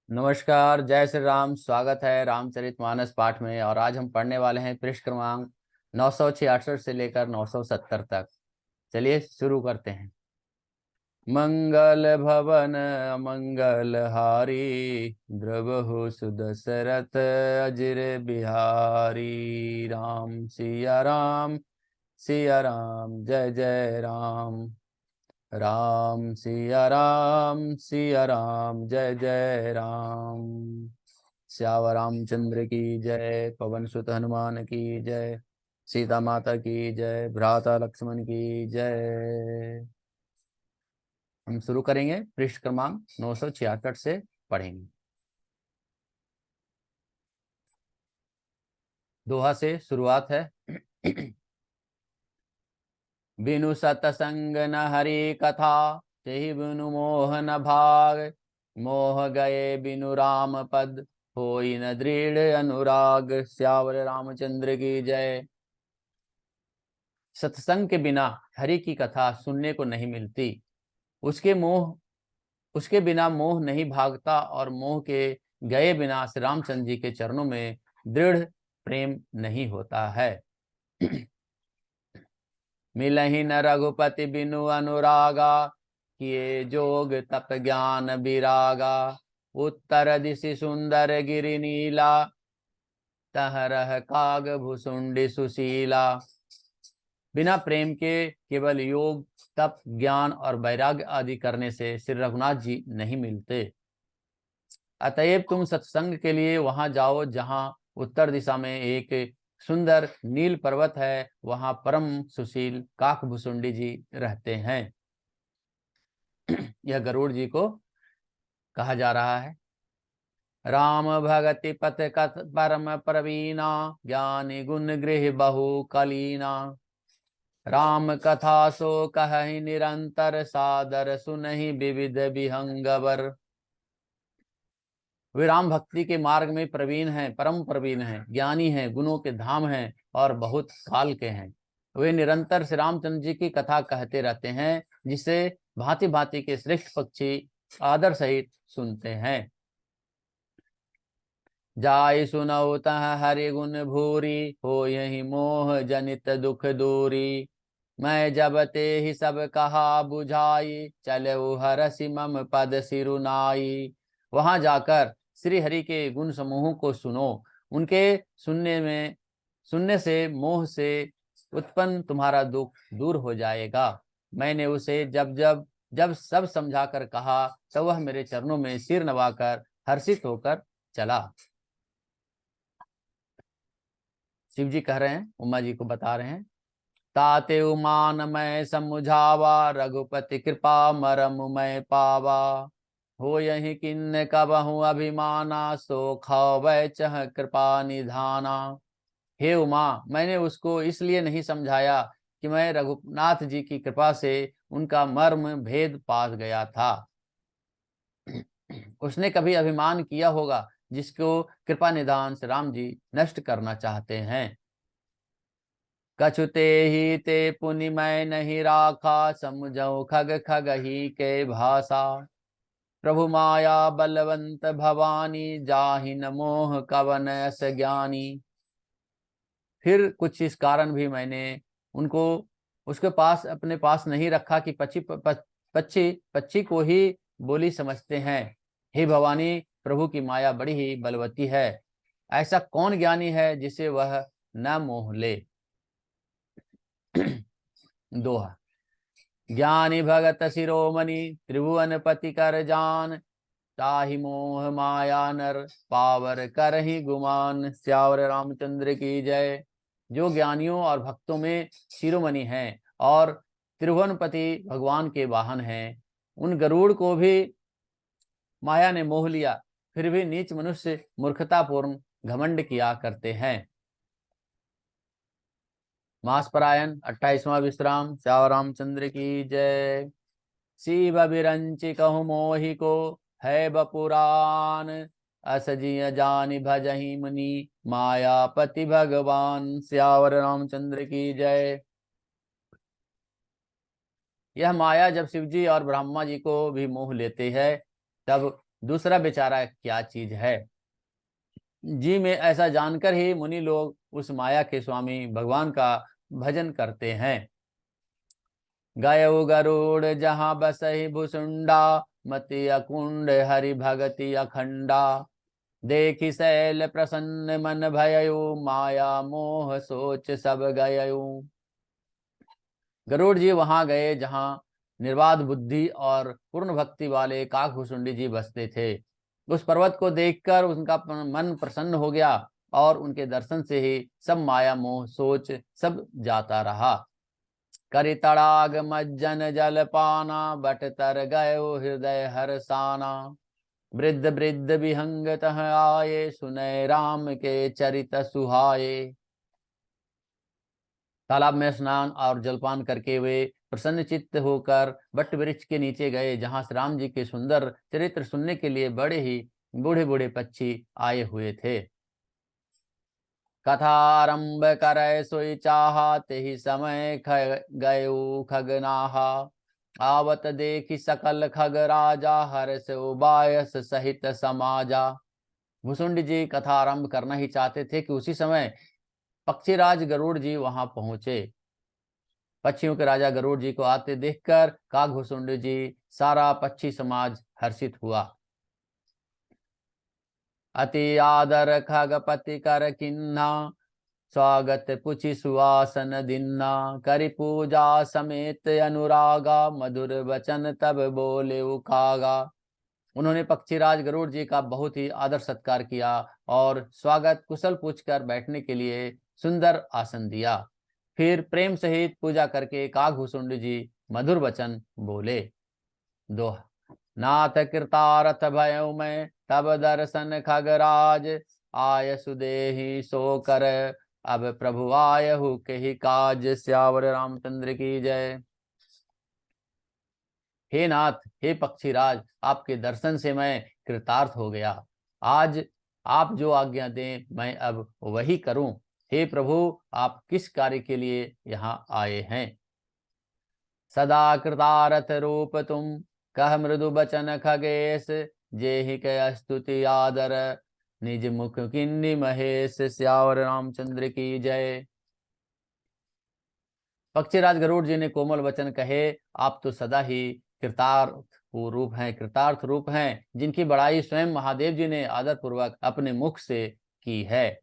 नमस्कार, जय श्री राम। स्वागत है रामचरितमानस पाठ में। और आज हम पढ़ने वाले हैं पृष्ठ क्रमांक 966 से लेकर 970 तक। चलिए शुरू करते हैं। मंगल भवन मंगल हारी, द्रवहु सुदशरथ अजिर बिहारी। राम सिया राम जय जय राम। राम सिया राम जय जय राम। श्यावर रामचंद्र की जय। पवन सुत हनुमान की जय। सीता माता की जय। भ्राता लक्ष्मण की जय। हम शुरू करेंगे पृष्ठ क्रमांक 966 से पढ़ेंगे। दोहा से शुरुआत है। बिनु सतसंग न हरि कथा, तेहि बिनु मोह न भाग। मोह गए बिनु राम पद, होई न दृढ़ अनुराग। श्यावर रामचंद्र की जय। सत्संग के बिना हरि की कथा सुनने को नहीं मिलती। उसके बिना मोह नहीं भागता, और मोह के गए बिना श्री रामचंद्र जी के चरणों में दृढ़ प्रेम नहीं होता है। मिलहि न रघुपति बिनु अनुरागा, किए जोग तप ज्ञान विरागा। उत्तर दिशि सुंदर गिरि नीला, तह रह काग भुसुंडी सुशीला। बिना प्रेम के केवल योग तप ज्ञान और वैराग्य आदि करने से श्री रघुनाथ जी नहीं मिलते। अतएव तुम सत्संग के लिए वहां जाओ जहां उत्तर दिशा में एक सुंदर नील पर्वत है, वहां परम सुशील काकभुसुंडी जी रहते हैं। यह गरुड़ जी को कहा जा रहा है। राम भगति पथ कथ परम प्रवीणा, ज्ञानी गुण गृह बहु कलीना। राम कथा सो कहहि निरंतर, सादर सुनहि विविध विहंगवर। वे राम भक्ति के मार्ग में प्रवीण हैं, परम प्रवीण हैं, ज्ञानी हैं, गुणों के धाम हैं और बहुत काल के हैं। वे निरंतर श्री रामचंद्र जी की कथा कहते रहते हैं, जिसे भांति भांति के श्रेष्ठ पक्षी आदर सहित सुनते हैं। जाय सुनौ तह हरि गुण भूरी, हो यही मोह जनित दुख दूरी। मैं जब ते ही सब कहा बुझाई, चलऊ हरसि मम पद सिरुनाई। वहां जाकर श्री हरि के गुण समूहों को सुनो। उनके सुनने से मोह से उत्पन्न तुम्हारा दुख दूर हो जाएगा। मैंने उसे जब सब समझाकर कहा, तो वह मेरे चरणों में सिर नवाकर हर्षित होकर चला। शिव जी कह रहे हैं, उमा जी को बता रहे हैं। ताते उमान मैं समुझावा, रघुपति कृपा मरम मैं पावा। हो यही किन्न कबहु अभिमाना, सो खावै चह कृपा निधाना। हे उमा, मैंने उसको इसलिए नहीं समझाया कि मैं रघुनाथ जी की कृपा से उनका मर्म भेद पा गया था। उसने कभी अभिमान किया होगा, जिसको कृपा निधान से राम जी नष्ट करना चाहते हैं। कछुते ही ते पुनि मैं नहीं राखा, समुझऊ खग खग ही के भाषा। प्रभु माया बलवंत भवानी, जाहि न मोह कवन अस ज्ञानी। फिर कुछ इस कारण भी मैंने उनको उसके पास अपने पास नहीं रखा कि पक्षी को ही बोली समझते हैं। हे भवानी, प्रभु की माया बड़ी ही बलवती है। ऐसा कौन ज्ञानी है जिसे वह न मोह ले। दोहा। ज्ञानी भगत शिरोमणि, त्रिभुवन पति कर जान। ताहि मोह माया नर, पावर कर ही गुमान। श्यावर रामचंद्र की जय। जो ज्ञानियों और भक्तों में शिरोमणि हैं और त्रिभुवनपति भगवान के वाहन हैं, उन गरुड़ को भी माया ने मोह लिया, फिर भी नीच मनुष्य मूर्खतापूर्ण घमंड किया करते हैं। मासपरायण 28वां विश्राम। श्यावर रामचंद्र की जय। शिव बिरंचि कहु मोहि को, है बपुरान। असजिय जानि भजहि मुनि, मायापति भगवान। श्यावर रामचंद्र की जय। यह माया जब शिवजी और ब्रह्मा जी को भी मोह लेती है, तब दूसरा बेचारा क्या चीज है। जी में ऐसा जानकर ही मुनि लोग उस माया के स्वामी भगवान का भजन करते हैं। गयो गरुड़ जहाँ बसहि भुसुंडा, मति अकुंड हरि भगति अखंडा। देखि शैल प्रसन्न मन भयउ, माया मोह सोच सब गयउ। गरुड़ जी वहां गए जहां निर्बाध बुद्धि और पूर्ण भक्ति वाले काकभूषुंडी जी बसते थे। उस पर्वत को देखकर उनका मन प्रसन्न हो गया और उनके दर्शन से ही सब माया मोह सोच सब जाता रहा। करि तड़ाग मज्जन जल पाना, बट तर गयो हृदय हरसाना। वृद्ध वृद्ध विहंग तह आये, सुनय राम के चरित सुहाये। तालाब में स्नान और जलपान करके वे प्रसन्न चित्त होकर बट वृक्ष के नीचे गए, जहां श्री राम जी के सुंदर चरित्र सुनने के लिए बड़े ही बूढ़े बूढ़े पक्षी आए हुए थे। कथा आरंभ करे सोई चाहा, ते ही समय गयो खगनाहा। आवत देखी सकल खग राजा, हर्ष उबायस सहित समाजा। भुसुंड जी कथा आरंभ करना ही चाहते थे कि उसी समय पक्षीराज गरुड़ जी वहां पहुंचे। पक्षियों के राजा गरुड़ जी को आते देखकर काकभूषुंड जी सारा पक्षी समाज हर्षित हुआ। अति आदर खगपति कर किन्ना, स्वागत पुछि सुवासन दिन्ना। करि पूजा समेत अनुरागा, मधुर वचन तब बोले उकागा। उन्होंने पक्षीराज गरुड़ जी का बहुत ही आदर सत्कार किया और स्वागत कुशल पूछकर बैठने के लिए सुंदर आसन दिया। फिर प्रेम सहित पूजा करके काकभूषुंड जी मधुर वचन बोले। दोहा। नाथ कृतारथ भयो मैं, तब दर्शन खगराज। आय सुदेहि सो कर, अब प्रभु आयहु केहि काज। स्यावर रामचंद्र की जय। हे नाथ, हे पक्षीराज, आपके दर्शन से मैं कृतार्थ हो गया। आज आप जो आज्ञा दें मैं अब वही करूं। हे प्रभु, आप किस कार्य के लिए यहाँ आए हैं। सदा कृतारथ रूप तुम, कह मृदु बचन खगेश। जेहि कह स्तुति आदर, निज मुख किन्नी महेश। स्यावर रामचंद्र की जय। पक्षीराज गरुड़ जी ने कोमल वचन कहे, आप तो सदा ही कृतार्थ रूप हैं, जिनकी बड़ाई स्वयं महादेव जी ने आदर पूर्वक अपने मुख से की है।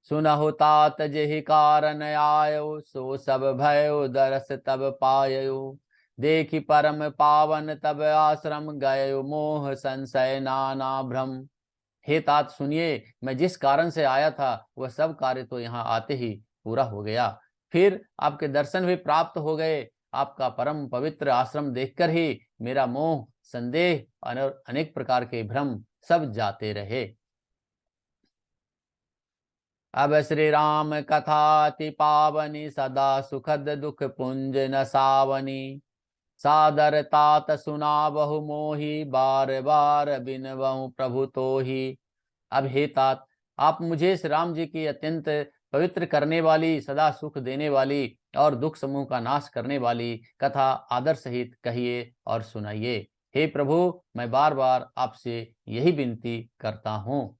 सुनहु तात जेहि कारण आयो, सो सब भयो दरस तब पायो। देखि परम पावन तब आश्रम, गयो मोह संशय नाना भ्रम। हे तात सुनिए, मैं जिस कारण से आया था वह सब कार्य तो यहाँ आते ही पूरा हो गया। फिर आपके दर्शन भी प्राप्त हो गए। आपका परम पवित्र आश्रम देखकर ही मेरा मोह संदेह और अनेक प्रकार के भ्रम सब जाते रहे। अब श्री राम कथाति पावनी, सदा सुखद दुख पुंज न सावनी। सादर तात सुना बहु मोही, बार बार बिन बहु प्रभु तो ही। अब हे तात, आप मुझे श्री राम जी की अत्यंत पवित्र करने वाली, सदा सुख देने वाली और दुख समूह का नाश करने वाली कथा आदर सहित कहिए और सुनाइए। हे प्रभु, मैं बार बार आपसे यही विनती करता हूँ।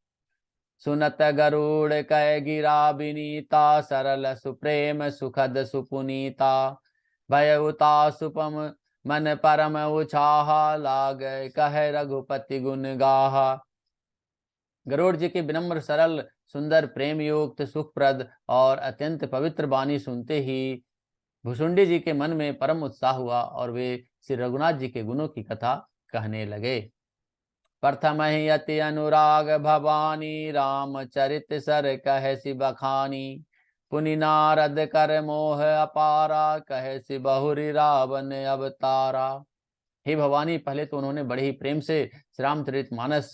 सुनत गरुड़ कह गिरा विनीता, सरल सुप्रेम सुखद सुपुनीता। भयउता सुपम मन परम उछाहा, लाग कह रघुपति गुण गाहा। गरुड़ जी की विनम्र सरल सुंदर प्रेम युक्त सुखप्रद और अत्यंत पवित्र वाणी सुनते ही भुसुंडी जी के मन में परम उत्साह हुआ और वे श्री रघुनाथ जी के गुणों की कथा कहने लगे। प्रथम ही अति अनुराग भवानी, रामचरित सर कह सि बखानी। पुनि नारद कर मोह अपारा, कह सि बहुरी रावण अवतारा। हे भवानी, पहले तो उन्होंने बड़े ही प्रेम से श्री रामचरित मानस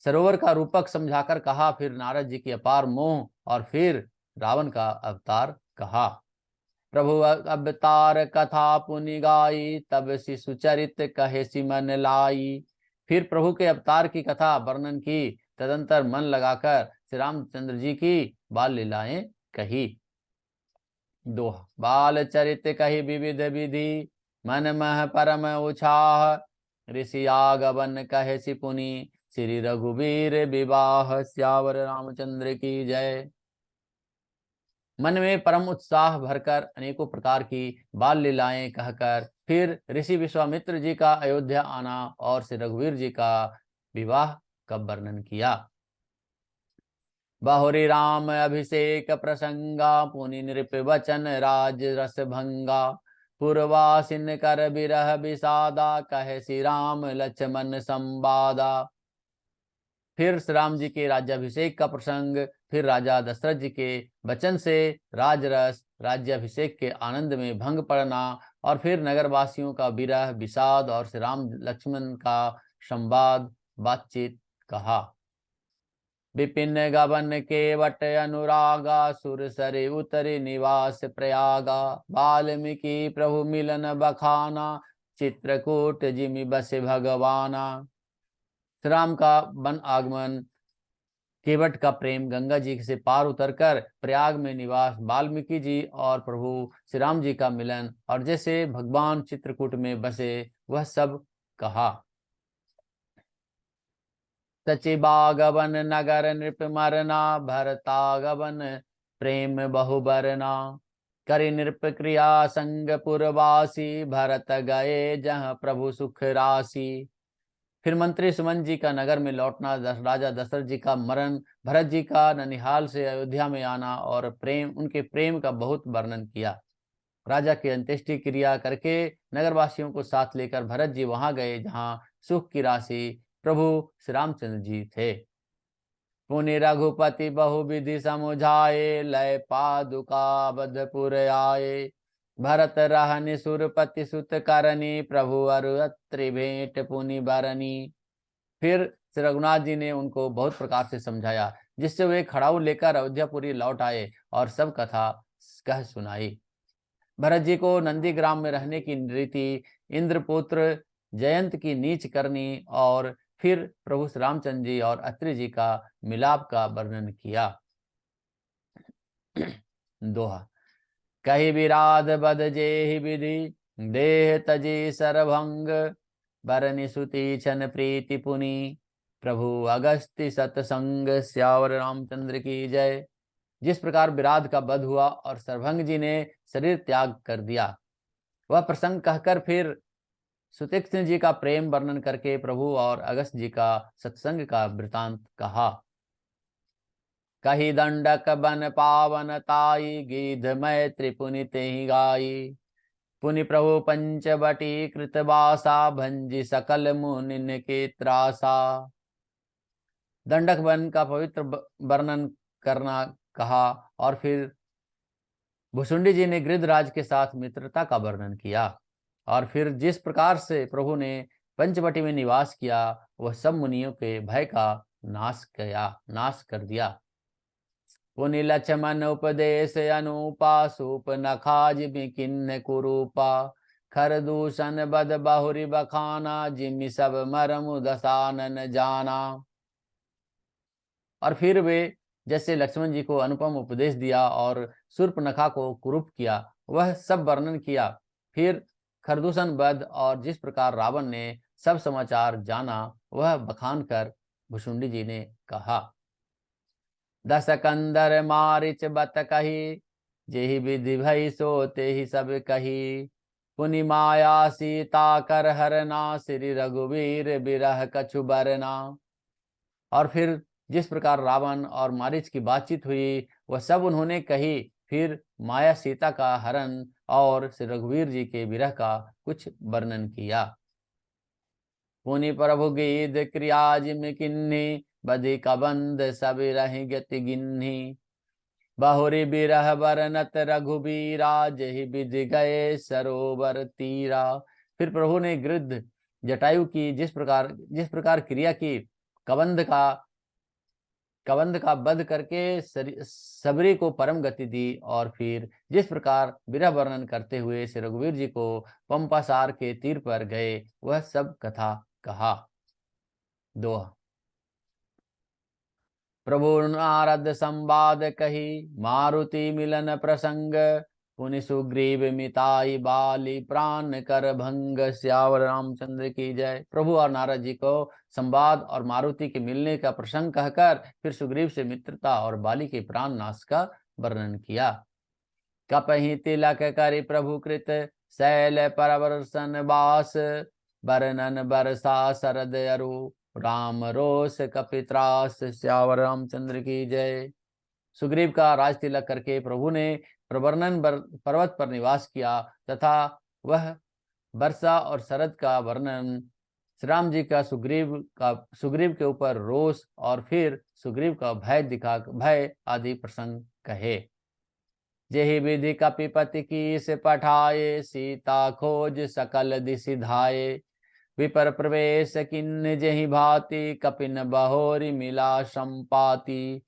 सरोवर का रूपक समझाकर कहा, फिर नारद जी की अपार मोह और फिर रावण का अवतार कहा। प्रभु अवतार कथा पुनि गाई, तब सि सुचरित कहे सि मन लाई। फिर प्रभु के अवतार की कथा वर्णन की, तदंतर मन लगाकर श्री रामचंद्र जी की बाल लीलाएं कही। दोहा। बाल चरित कही विविध विधि, मन मह परम उछाह। ऋषि आगवन कहे सिपुनि, श्री रघुवीर विवाह, स्यावर रामचंद्र की जय। मन में परम उत्साह भरकर अनेकों प्रकार की बाल लीलाएं कहकर फिर ऋषि विश्वामित्र जी का अयोध्या आना और श्री रघुवीर जी का विवाह का वर्णन किया। बहुरी राम अभिषेक प्रसंगा, पुनि नृप वचन राज रस भंगा। पूर्वासिन कर बिरह विषादा, कहे श्री राम लक्ष्मण संवादा। फिर श्री राम जी के राज्याभिषेक का प्रसंग, फिर राजा दशरथ जी के वचन से राजरस राज्याभिषेक के आनंद में भंग पड़ना, और फिर नगरवासियों का विरह विषाद और श्री राम लक्ष्मण का संवाद बातचीत कहा। विपिन गवन केवट अनुरागा, सुर सरे उतरे निवास प्रयागा। वाल्मीकि प्रभु मिलन बखाना, चित्रकूट जिमि बसे भगवाना। श्री राम का वन आगमन, केवट का प्रेम, गंगा जी से पार उतरकर प्रयाग में निवास, वाल्मीकि जी और प्रभु श्री राम जी का मिलन, और जैसे भगवान चित्रकूट में बसे, वह सब कहा। सचिबागवन नगर नृप मरना, भरतागवन प्रेम बहुबरना। करि नृप क्रिया संग पुरवासी, भरत गए जहाँ प्रभु सुख राशि। फिर मंत्री सुमन जी का नगर में लौटना, राजा दशरथ जी का मरण, भरत जी का ननिहाल से अयोध्या में आना और उनके प्रेम का बहुत वर्णन किया। राजा की अंत्येष्टि क्रिया करके नगरवासियों को साथ लेकर भरत जी वहां गए जहां सुख की राशि प्रभु श्री रामचंद्र जी थे। पुनि रघुपति बहुविधि समुझाए, लय पादुका बधपुर आए। भरत रहनि सुरपति सुत करनी, प्रभु अरु अत्रि भेंट पुनि बरनी। फिर श्री रघुनाथ जी ने उनको बहुत प्रकार से समझाया, जिससे वे खड़ाऊ लेकर अयोध्यापुरी लौट आए और सब कथा कह सुनाई। भरत जी को नंदीग्राम में रहने की रीति, इंद्रपुत्र जयंत की नीच करनी, और फिर प्रभु श्री रामचंद्र जी और अत्रि जी का मिलाप का वर्णन किया। दोहा। कही विराध बद जेहि विधि, देह तजी सरभंग। बरनि सुति छन प्रीति पुनि, प्रभु अगस्ति सतसंग। स्यावर रामचंद्र की जय। जिस प्रकार विराध का वध हुआ और सरभंग जी ने शरीर त्याग कर दिया, वह प्रसंग कहकर फिर सुतीक्ष्ण जी का प्रेम वर्णन करके प्रभु और अगस्त जी का सत्संग का वृतांत कहा। कही दंडक बन पावन ताई, गीध मैत्री पुनि तेहि गाई। पुनि प्रभु पंचवटी कृतवासा, भंजी सकल मुनिन के त्रासा। दंडक वन का पवित्र वर्णन करना कहा, और फिर भुसुंडी जी ने गृधराज के साथ मित्रता का वर्णन किया, और फिर जिस प्रकार से प्रभु ने पंचवटी में निवास किया, वह सब मुनियों के भय का नाश कर दिया। पुनि लक्ष्मण उपदेश अनुपा, सूप नखाज किन्न कुरूपा। खरदूषण बद बहुरी बखाना, जिमि सब मरमु दसानन जाना। और फिर वे जैसे लक्ष्मण जी को अनुपम उपदेश दिया और शूर्पनखा को कुरूप किया, वह सब वर्णन किया। फिर खरदूषण वध और जिस प्रकार रावण ने सब समाचार जाना, वह बखान कर भुसुंडी जी ने कहा। दस कंदर मारिच बत कही, जेहि विधि भई सो तेहि सब कही। पुनि माया सीता कर हरना, श्री रघुवीर बिरह कछु बरना। और फिर जिस प्रकार रावण और मारीच की बातचीत हुई, वह सब उन्होंने कही। फिर माया सीता का हरण और श्री रघुवीर जी के विरह का कुछ वर्णन किया। पुनि प्रभु गीध क्रिया जिम किन्ही, बधि कबंध सब रहि गति गिन्ही। बहुरी बिरह बरनत रघुबीरा, जहि विधि गए सरोवर तीरा। फिर प्रभु ने गृध्र जटायु की जिस प्रकार क्रिया की, कबंध का वध करके सबरी को परम गति दी, और फिर जिस प्रकार विरह वर्णन करते हुए श्री रघुवीर जी को पंपासार के तीर पर गए, वह सब कथा कहा। दोहा। प्रभु नारद संवाद कही, मारुति मिलन प्रसंग। पुनि सुग्रीव मिताई बाली प्राण कर भंग, श्यावर रामचंद्र की जय। प्रभु और नारद जी को संवाद और मारुति के मिलने का प्रसंग कहकर फिर सुग्रीव से मित्रता और बाली के प्राण नाश का वर्णन किया। कपहि तिलक करि प्रभु कृत, शैल परवर्षन बास, बरनन बरसा शरद अरु, राम रोष कपित्रास, श्यावर रामचंद्र की जय। सुग्रीव का राज तिलक करके प्रभु ने प्रवर्णन पर्वत पर निवास किया तथा वह वर्षा और शरद का वर्णन, श्री राम जी का सुग्रीव के ऊपर रोष और फिर सुग्रीव का भय आदि प्रसंग कहे। जेहि विधि कपिपति की से पठाए, सीता खोज सकल दिशि धाये, विपर प्रवेश किन्न जेहि भांति, कपिन बहोरी मिला संपाति।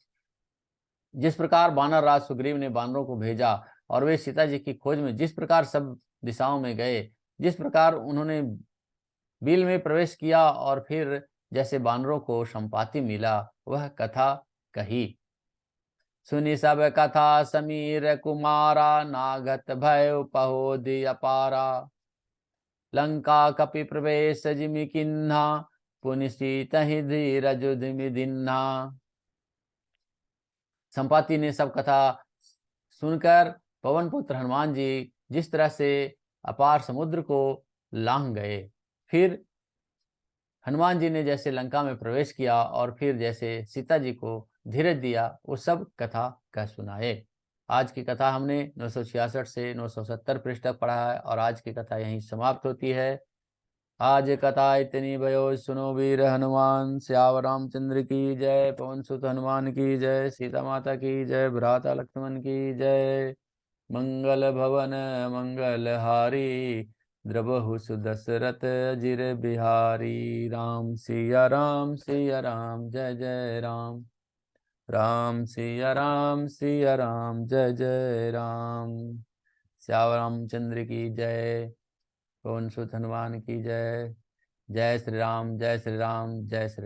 जिस प्रकार वानर राज सुग्रीव ने वानरों को भेजा और वे सीता जी की खोज में जिस प्रकार सब दिशाओं में गए, जिस प्रकार उन्होंने बिल में प्रवेश किया और फिर जैसे वानरों को संपाति मिला, वह कथा कही। सुनि सब कथा समीर कुमारा, नागत भय पहोधि अपारा, लंका कपि प्रवेश जिमि किन्हा, पुनि सीतहि धीरज उद्यमि दिन्हा। संपाति ने सब कथा सुनकर पवन पुत्र हनुमान जी जिस तरह से अपार समुद्र को लांघ गए, फिर हनुमान जी ने जैसे लंका में प्रवेश किया और फिर जैसे सीता जी को धीरज दिया, वो सब कथा कह सुनाए। आज की कथा हमने 966 से 970 पृष्ठ तक पढ़ा है और आज की कथा यहीं समाप्त होती है। आज कथा इतनी भयो, सुनो वीर हनुमान, श्यावर रामचंद्र की जय। पवन सुत हनुमान की जय। सीता माता की जय। भ्राता लक्ष्मण की जय। मंगल भवन मंगल हारी, द्रवहु सुदशरथ अजिर बिहारी। राम सिया राम जय जय राम। राम सिया राम जय जय राम। श्यावर रामचंद्र की जय। पवन सुत हनुमान की जय। जय श्री राम जय श्री राम जय श्री राम।